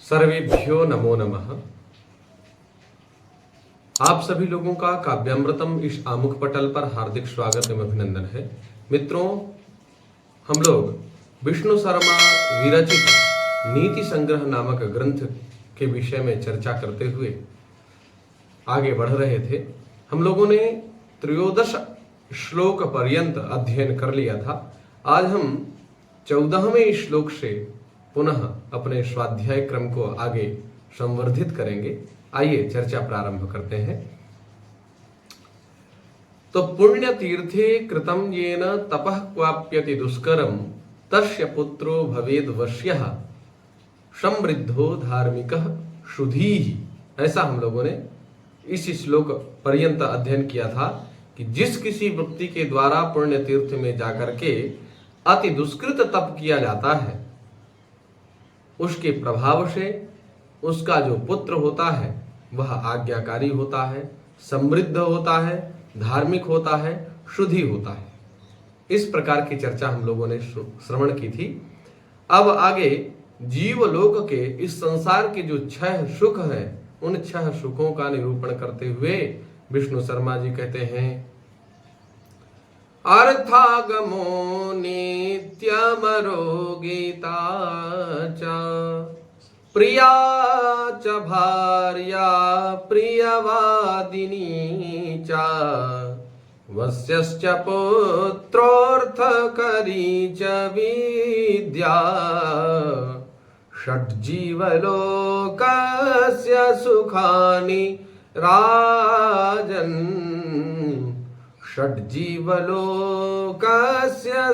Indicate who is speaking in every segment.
Speaker 1: सर्वेभ्यो नमो नमः। आप सभी लोगों का काव्यामृतम इस आमुख पटल पर हार्दिक स्वागत एवं अभिनंदन है। मित्रों, हम लोग विष्णु शर्मा विरचित नीति संग्रह नामक ग्रंथ के विषय में चर्चा करते हुए आगे बढ़ रहे थे। हम लोगों ने 13 श्लोक पर्यंत अध्ययन कर लिया था। आज हम 14वें श्लोक से पुनः अपने स्वाध्याय क्रम को आगे संवर्धित करेंगे। आइए चर्चा प्रारंभ करते हैं। तो पुण्य तीर्थे कृतम येन तपः क्वाप्यति दुष्करम तस्य पुत्रो भवेद वश्यः समृद्धो धार्मिकः शुधिः। ऐसा हम लोगों ने इस श्लोक पर्यंत अध्ययन किया था कि जिस किसी व्यक्ति के द्वारा पुण्य तीर्थ में जाकर के अति दुष्कृत तप किया जाता है, उसके प्रभाव से उसका जो पुत्र होता है वह आज्ञाकारी होता है, समृद्ध होता है, धार्मिक होता है, शुद्धि होता है। इस प्रकार की चर्चा हम लोगों ने श्रवण की थी। अब आगे जीवलोक के इस संसार के जो 6 सुख हैं, उन 6 सुखों का निरूपण करते हुए विष्णु शर्मा जी कहते हैं, अर्थागमो नित्यमरो गीता च प्रिया च भार्या प्रियवादिनी च वस्यश्च पुत्रोऽर्थकरी च विद्या षड्जीवलोकस्य सुखानि राजन् षड्जीवलोकस्य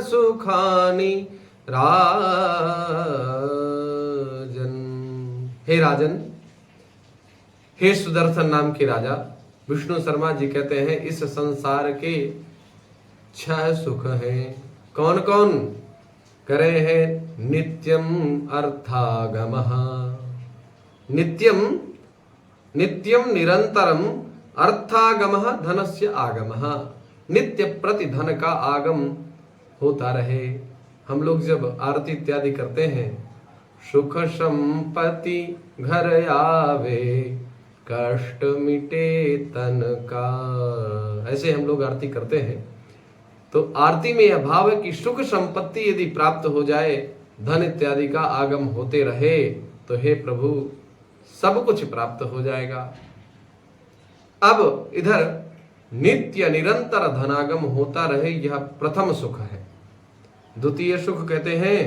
Speaker 1: सुखानि राजन्। हे राजन, हे सुदर्शन नाम के राजा, विष्णु शर्मा जी कहते हैं इस संसार के 6 सुख हैं। कौन कौन? करे हैं नित्यम अर्थागमः, नित्यम नित्यम निरंतरम अर्थागमः धनस्य आगमः, नित्य प्रति धन का आगम होता रहे। हम लोग जब आरती इत्यादि करते हैं, सुख संपत्ति घर आवे कष्ट मिटे तन का, ऐसे हम लोग आरती करते हैं। तो आरती में यह भाव है कि सुख संपत्ति यदि प्राप्त हो जाए, धन इत्यादि का आगम होते रहे, तो हे प्रभु सब कुछ प्राप्त हो जाएगा। अब इधर नित्य निरंतर धनागम होता रहे, यह प्रथम सुख है। द्वितीय सुख कहते हैं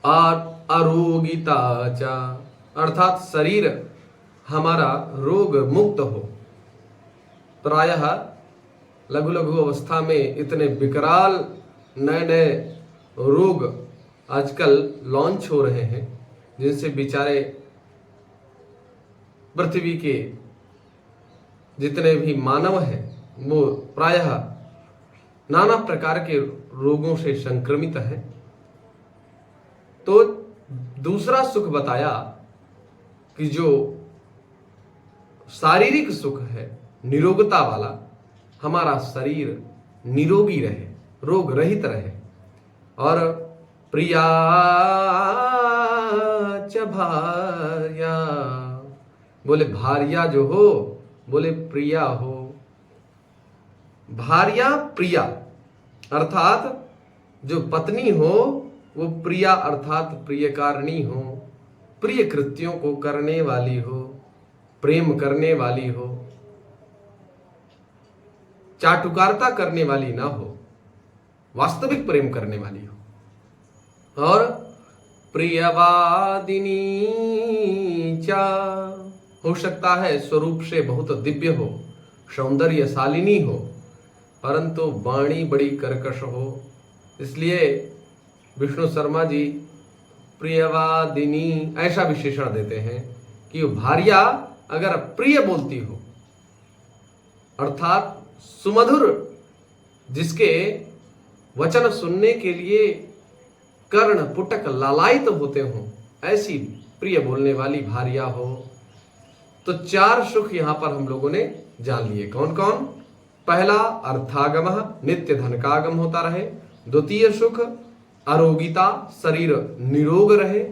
Speaker 1: अरोगिता च, अर्थात शरीर हमारा रोग मुक्त हो। प्रायः लघु लघु अवस्था में इतने विकराल नए नए रोग आजकल लॉन्च हो रहे हैं, जिनसे बेचारे पृथ्वी के जितने भी मानव हैं वो प्रायः नाना प्रकार के रोगों से संक्रमित हैं। तो दूसरा सुख बताया कि जो शारीरिक सुख है, निरोगता वाला, हमारा शरीर निरोगी रहे, रोग रहित रहे। और प्रिया च भार्या, बोले भार्या जो हो, बोले प्रिया हो। भार्या प्रिया अर्थात जो पत्नी हो वो प्रिया अर्थात प्रियकारिणी हो, प्रिय कृत्यों को करने वाली हो, प्रेम करने वाली हो, चाटुकारिता करने वाली ना हो, वास्तविक प्रेम करने वाली हो। और प्रियवादिनी चा, हो सकता है स्वरूप से बहुत दिव्य हो, सौंदर्यशालिनी हो, परंतु वाणी बड़ी कर्कश हो। इसलिए विष्णु शर्मा जी प्रियवादिनी ऐसा विशेषण देते हैं कि भार्या अगर प्रिय बोलती हो, अर्थात सुमधुर, जिसके वचन सुनने के लिए कर्ण पुटक लालायित होते हो, ऐसी प्रिय बोलने वाली भार्या हो। तो 4 सुख यहां पर हम लोगों ने जान लिए। कौन कौन? पहला अर्थागम, नित्य धन का आगम होता रहे। द्वितीय सुख आरोगिता, शरीर निरोग रहे।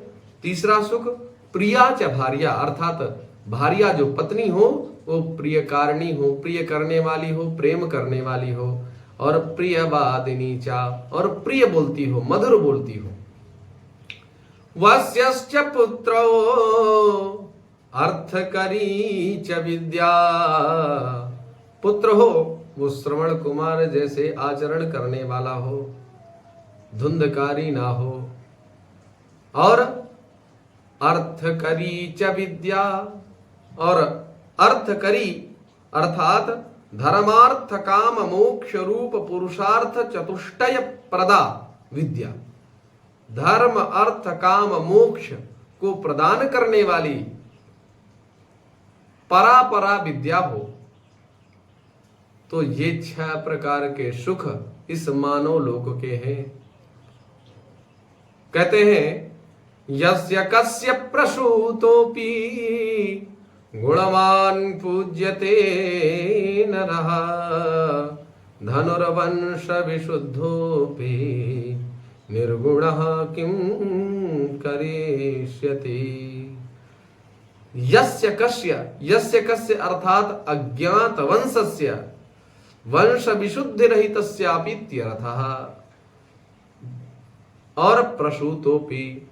Speaker 1: तीसरा सुख प्रिया च भार्या, अर्थात भार्या जो पत्नी हो वो प्रियकारिणी हो, प्रिय करने वाली हो, प्रेम करने वाली हो। और प्रिय वादिनी चा, और प्रिय बोलती हो, मधुर बोलती हो। वस्यश्च पुत्रो अर्थकरी च विद्या, पुत्र हो वो श्रवण कुमार जैसे आचरण करने वाला हो, धुंधकारी ना हो। और अर्थकरी च विद्या, और अर्थकरी अर्थात धर्मार्थ काम मोक्ष रूप पुरुषार्थ चतुष्टय प्रदा विद्या, धर्म अर्थ काम मोक्ष को प्रदान करने वाली परापरा विद्या हो। तो ये 6 प्रकार के सुख इस मानव लोक के हैं। कहते हैं यस्य कस्य प्रसूतोपि गुणवान पूज्यते नरः, धनुर्वंश विशुद्धोपि निर्गुणः किं करिष्यति। यस्य कस्य अर्थात अज्ञात वंशस्य, वंश विशुद्धि रहितस्यापि त्यर्थः। और प्रसूतोपि,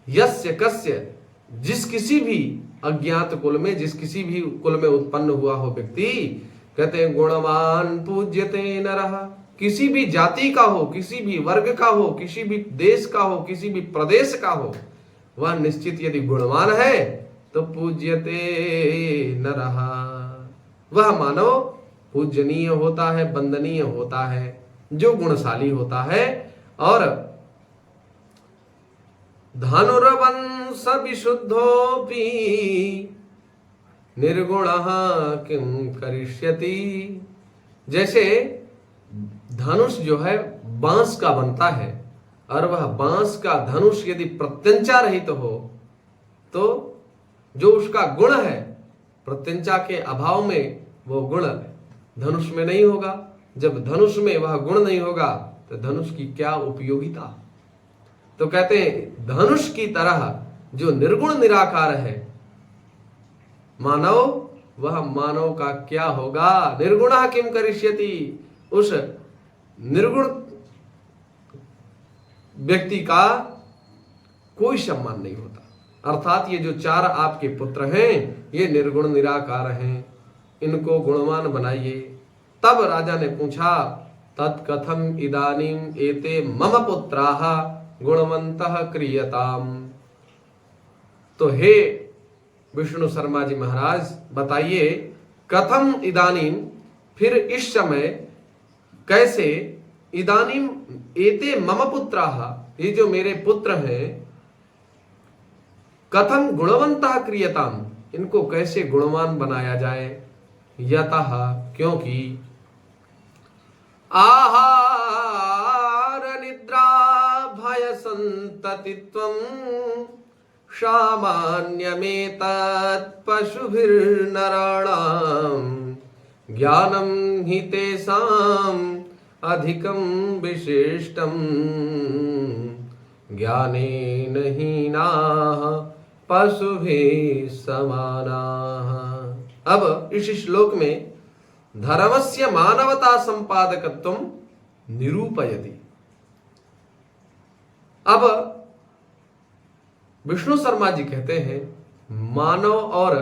Speaker 1: यस्य कस्य जिस किसी भी अज्ञात कुल में, जिस किसी भी कुल में उत्पन्न हुआ हो व्यक्ति, कहते हैं गुणवान पूज्यते नरः, किसी भी जाति का हो, किसी भी वर्ग का हो, किसी भी देश का हो, किसी भी प्रदेश का हो, वह निश्चित यदि गुणवान है तो पूज्यते नरः, वह मानव पूजनीय होता है, वंदनीय होता है, जो गुणशाली होता है। और धनुर्वंश विशुद्धोपि निर्गुणः किं करिष्यति। जैसे धनुष जो है बांस का बनता है, और वह बांस का धनुष यदि प्रत्यंचा रहित हो तो जो उसका गुण है, प्रत्यंचा के अभाव में वो गुण धनुष में नहीं होगा। जब धनुष में वह गुण नहीं होगा तो धनुष की क्या उपयोगिता। तो कहते हैं धनुष की तरह जो निर्गुण निराकार है मानव, वह मानव का क्या होगा। निर्गुणः किम करिष्यति, उस निर्गुण व्यक्ति का कोई सम्मान नहीं होता। अर्थात ये जो 4 आपके पुत्र हैं ये निर्गुण निराकार हैं, इनको गुणवान बनाइए। तब राजा ने पूछा तत्कथम इदानीम एते मम पुत्राः गुणवन्तः क्रियताम। तो हे विष्णु शर्मा जी महाराज बताइए, कथम इदानीम, फिर इस समय कैसे, इदानीम एते मम पुत्राः, ये जो मेरे पुत्र हैं, कथम गुणवन्तः क्रियताम, इनको कैसे गुणवान बनाया जाए। यतः, क्योंकि आहार निद्रा भय संततित्वं सामान्यमेतत् पशुभिर्नराणां ज्ञानं हि तेषाम् अधिकं विशिष्टं ज्ञानेन हीनाः पशुभिः समानाः। अब इस श्लोक में धर्मस्य मानवता संपादकत्वं निरूपयति। अब विष्णु शर्मा जी कहते हैं मानव और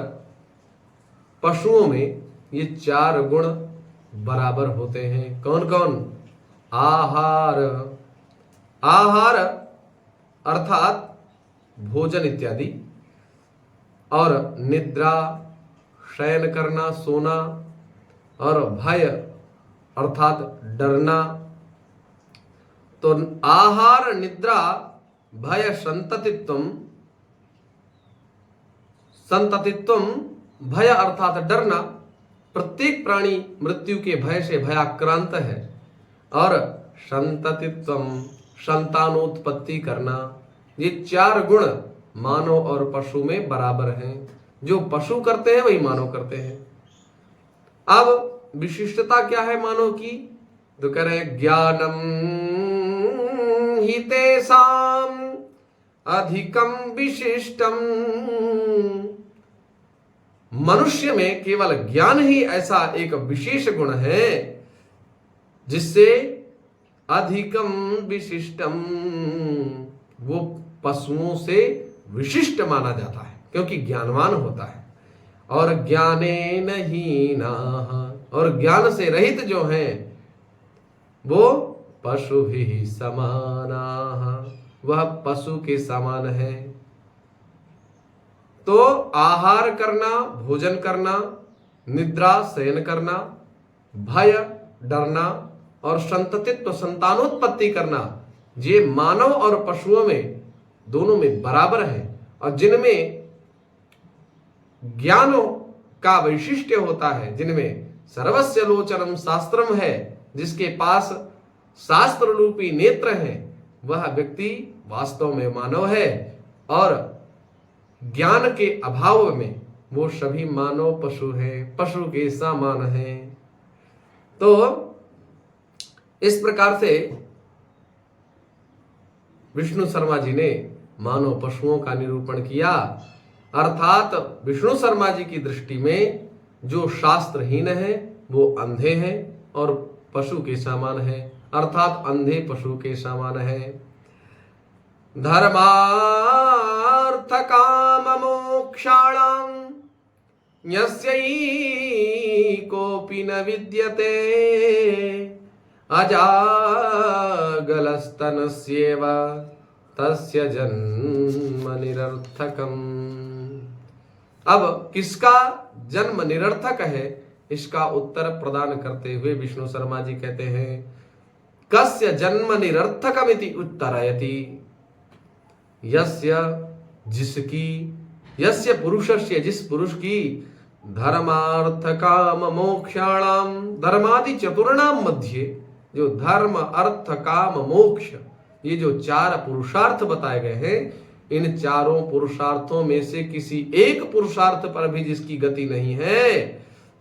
Speaker 1: पशुओं में ये 4 गुण बराबर होते हैं। कौन कौन? आहार, आहार अर्थात भोजन इत्यादि, और निद्रा शयन करना सोना, और भय अर्थात डरना। तो आहार निद्रा भय संततित्वम, संततित्वम भय अर्थात डरना। प्रत्येक प्राणी मृत्यु के भय से भयाक्रांत है। और संततित्वम संतानोत्पत्ति करना। ये 4 गुण मानव और पशु में बराबर हैं। जो पशु करते हैं वही मानव करते हैं। अब विशिष्टता क्या है मानव की? तो कह रहे हैं ज्ञानम हि तेषाम् अधिकम विशिष्टम। मनुष्य में केवल ज्ञान ही ऐसा एक विशेष गुण है जिससे अधिकम विशिष्टम, वो पशुओं से विशिष्ट माना जाता है क्योंकि ज्ञानवान होता है। और ज्ञानेन हीनाः, और ज्ञान से रहित जो हैं वो पशु ही समानाः, वह पशु के समान है। तो आहार करना, भोजन करना, निद्रा शयन करना, भय डरना और संततित्व संतानोत्पत्ति करना, ये मानव और पशुओं में दोनों में बराबर है। और जिनमें ज्ञानों का वैशिष्ट्य होता है, जिनमें सर्वस्य लोचनम शास्त्रम है, जिसके पास शास्त्र रूपी नेत्र है, वह व्यक्ति वास्तव में मानव है। और ज्ञान के अभाव में वो सभी मानव पशु हैं, पशु के समान हैं। तो इस प्रकार से विष्णु शर्मा जी ने मानव पशुओं का निरूपण किया। अर्थात विष्णु शर्मा जी की दृष्टि में जो शास्त्रहीन है वो अंधे हैं और पशु के समान है, अर्थात अंधे पशु के समान है। धर्मार्थ काम मोक्षाणां यस्यैकोऽपि न विद्यते अजागलस्तनस्येव तस्य जन्म निरर्थकम्। अब किसका जन्म निरर्थक है, इसका उत्तर प्रदान करते हुए विष्णु शर्मा जी कहते हैं, कस्य जन्म निरर्थकमिति उत्तरयति। यस्य, जिसकी, यस्य पुरुषस्य, जिस पुरुष की, धर्मार्थ काम मोक्षाणाम, धर्मादि चतुर्णाम मध्य, जो धर्म अर्थ काम मोक्ष, ये जो चार पुरुषार्थ बताए गए हैं, इन चारों पुरुषार्थों में से किसी एक पुरुषार्थ पर भी जिसकी गति नहीं है,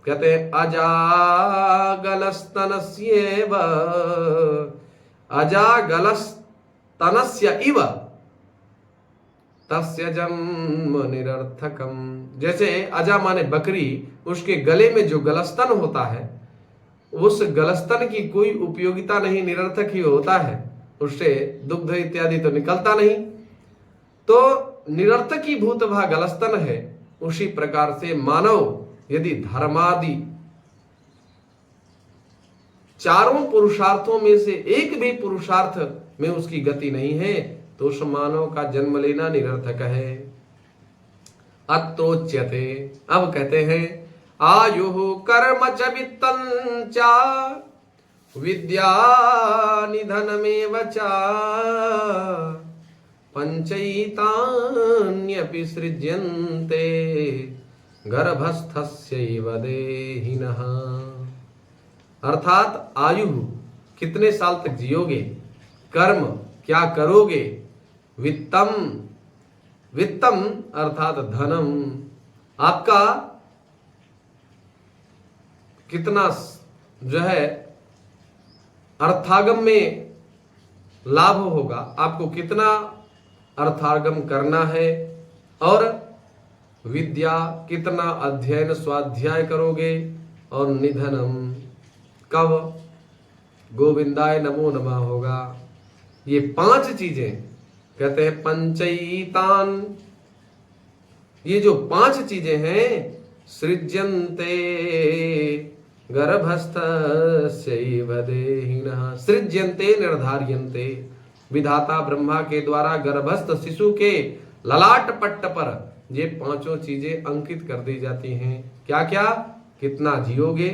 Speaker 1: कहते हैं अजागलस्तनस्येव, अजागलस्तनस्य इव तस्य जन्म निरर्थकम। जैसे अजा माने बकरी, उसके गले में जो गलस्तन होता है, उस गलस्तन की कोई उपयोगिता नहीं, निरर्थक ही होता है, उससे दुग्ध इत्यादि तो निकलता नहीं, तो निरर्थक ही भूत वह गलस्तन है। उसी प्रकार से मानव यदि धर्मादि चारों पुरुषार्थों में से एक भी पुरुषार्थ में उसकी गति नहीं है, तो उस मानव का जन्म लेना निरर्थक है। अत्रोच्यते, अब कहते हैं, आयु कर्म च वित्तं च विद्या निधनमेव च पंचैतान्यपि सृज्यन्ते गर्भस्थस्यैव देहिनः। अर्थात आयु, कितने साल तक जियोगे, कर्म क्या करोगे, वित्तम, वित्तम अर्थात धनम, आपका कितना जो है अर्थागम में लाभ होगा, आपको कितना अर्थागम करना है, और विद्या कितना अध्ययन स्वाध्याय करोगे, और निधनम कब गोविंदाय नमो नमः होगा। ये पांच चीजें कहते हैं पंचैतान, ये जो पांच चीजें हैं, सृज्यन्ते गर्भस्थस्यैव देहिनः, सृज्यन्ते निर्धार्यन्ते, विधाता ब्रह्मा के द्वारा गर्भस्थ शिशु के ललाट पट्ट पर ये पांचों चीजें अंकित कर दी जाती हैं। क्या क्या, कितना जियोगे,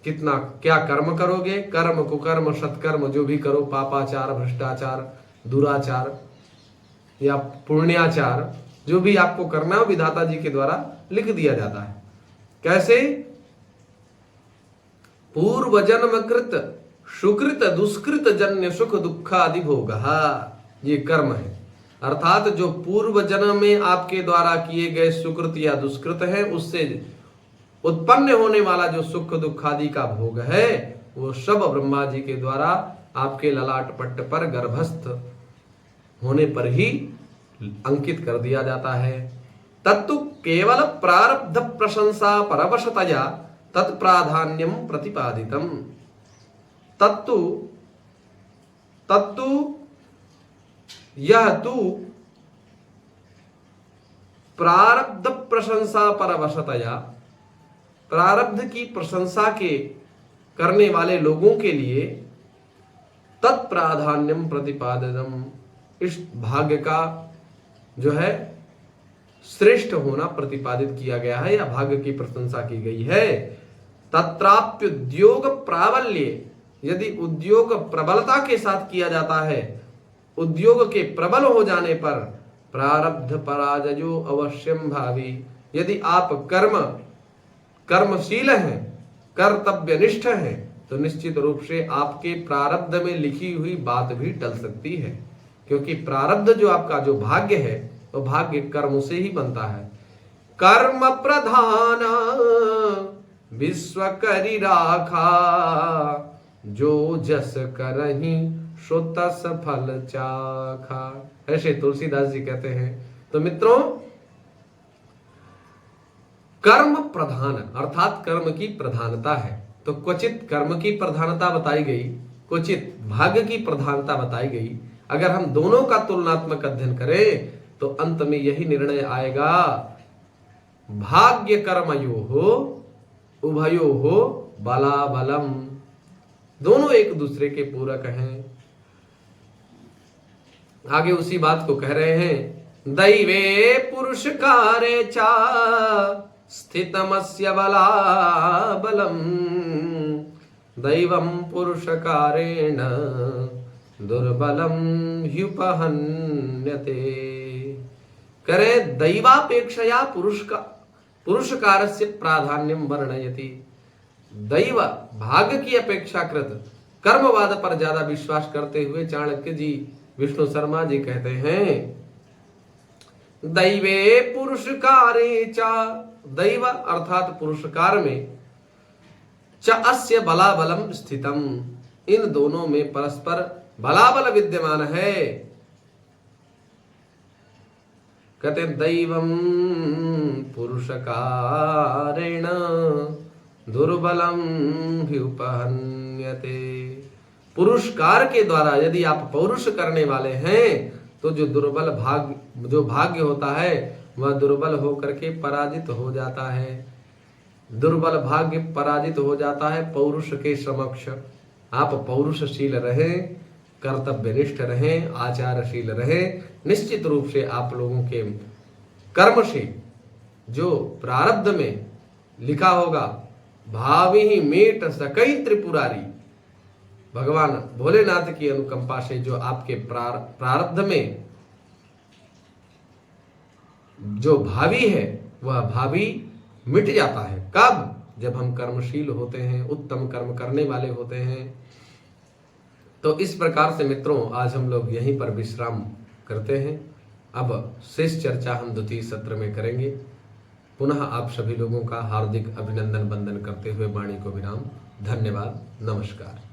Speaker 1: कितना क्या कर्म करोगे, कर्म कुकर्म सत्कर्म जो भी करो, पापाचार भ्रष्टाचार दुराचार या पुण्याचार, जो भी आपको करना है विधाता जी के द्वारा लिख दिया जाता है। कैसे, पूर्व जन्म कृत सुकृत दुष्कृत जन्य सुख दुखादि भोग, ये कर्म है। अर्थात जो पूर्व जन्म में आपके द्वारा किए गए सुकृत या दुष्कृत है, उससे उत्पन्न होने वाला जो सुख दुखादि का भोग है, वो सब ब्रह्मा जी के द्वारा आपके ललाट पट्ट पर गर्भस्थ होने पर ही अंकित कर दिया जाता है। तत्तु केवल प्रारब्ध प्रशंसा परवशतया तत्प्राधान्यम प्रतिपादितम। तत्तु तत्तु यह तू प्रारब्ध प्रशंसा परवशतया, प्रारब्ध की प्रशंसा के करने वाले लोगों के लिए तत्प्राधान्यम प्रतिपादितम, इस भाग्य का जो है श्रेष्ठ होना प्रतिपादित किया गया है या भाग्य की प्रशंसा की गई है। तत्राप्युद्योग प्राबल्य, यदि उद्योग प्रबलता के साथ किया जाता है, उद्योग के प्रबल हो जाने पर प्रारब्ध पराजयो अवश्यम भावी, यदि आप कर्मशील हैं, कर्तव्यनिष्ठ हैं, तो निश्चित रूप से आपके प्रारब्ध में लिखी हुई बात भी टल सकती है, क्योंकि प्रारब्ध जो आपका जो भाग्य है वो भाग्य कर्म से ही बनता है। कर्म प्रधान विश्व करी राखा, जो जस करही सो तस फल चाखा, ऐसे तुलसीदास जी कहते हैं। तो मित्रों, कर्म प्रधान अर्थात कर्म की प्रधानता है, तो क्वचित कर्म की प्रधानता बताई गई, क्वचित भाग्य की प्रधानता बताई गई। अगर हम दोनों का तुलनात्मक अध्ययन करें तो अंत में यही निर्णय आएगा, भाग्य कर्मयो हो उभयो हो बलाबलम, दोनों एक दूसरे के पूरक हैं। आगे उसी बात को कह रहे हैं, दैवे पुरुषकारे चा स्थितमस्य बलाबलम, दैवं पुरुषकारेण दुर्बलम ह्युपहन्यते। करे दैवापेक्षया पुरुषकारस्य प्राधान्यम वर्णयति। दैव भाग्य की अपेक्षाकृत कर्मवाद पर ज्यादा विश्वास करते हुए चाणक्य जी विष्णु शर्मा जी कहते हैं, दैवे पुरुषकारे चा, दैव अर्थात पुरुषकार में, च अस्य बलाबलम स्थितम, इन दोनों में परस्पर बलाबल विद्यमान है। कहते दैवम पुरुषकारेण दुर्बलम ह्युपहन्यते। पुरुषकार के द्वारा यदि आप पौरुष करने वाले हैं तो जो भाग्य होता है वह दुर्बल होकर के पराजित हो जाता है। दुर्बल भाग्य पराजित हो जाता है पौरुष के समक्ष। आप पौरुषशील रहें, कर्तव्यनिष्ठ रहें, आचारशील रहें, निश्चित रूप से आप लोगों के कर्म से जो प्रारब्ध में लिखा होगा, भावी मेट सकई त्रिपुरारी, भगवान भोलेनाथ की अनुकंपा से जो आपके प्रारब्ध में जो भावी है वह भावी मिट जाता है। कब? जब हम कर्मशील होते हैं, उत्तम कर्म करने वाले होते हैं। तो इस प्रकार से मित्रों आज हम लोग यहीं पर विश्राम करते हैं। अब शेष चर्चा हम द्वितीय सत्र में करेंगे। पुनः आप सभी लोगों का हार्दिक अभिनंदन वंदन करते हुए वाणी को विराम। धन्यवाद, नमस्कार।